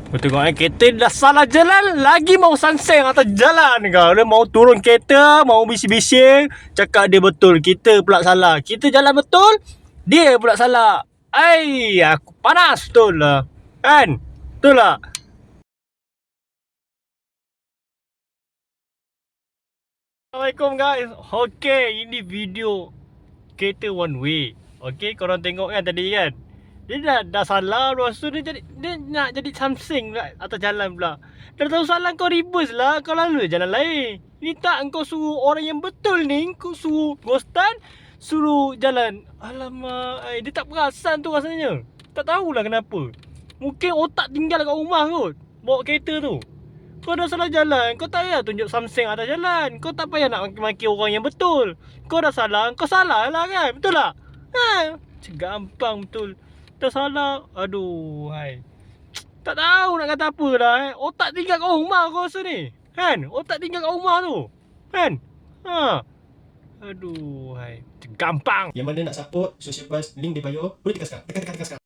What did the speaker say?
Kau tengok kereta dah salah jalan, lagi mau sangseng atas jalan kau. Dia mau turun kereta, mau bising-bising, cakap dia betul, kita pula salah. Kita jalan betul, dia pula salah. Aku panas betul lah. Kan? Betul tak? Assalamualaikum guys. Okay, ini video kereta one way. Okay, korang tengok kan tadi kan. Dia dah salah, lepas tu dia nak jadi something lah atas jalan pula. Dah tahu salah kau reverse lah, kau lalu jalan lain. Ni tak, kau suruh orang yang betul ni, kau suruh ghostan, suruh jalan. Alamak, dia tak perasan tu rasanya. Tak tahulah kenapa. Mungkin otak tinggal kat rumah kot, bawa kereta tu. Kau dah salah jalan, kau tak payah tunjuk something atas jalan. Kau tak payah nak maki-maki orang yang betul. Kau dah salah, kau salah lah kan, betul tak? Gampang betul. Dah salah, aduh hai. Tak tahu nak kata apa dah Otak tinggal kat rumah kau rasa ni. Kan? Otak tinggal kat rumah tu. Kan? Aduh hai. Gampang. Yang mana nak support Social Buzz, link di bio. Boleh tekan sekarang. Tekan sekarang.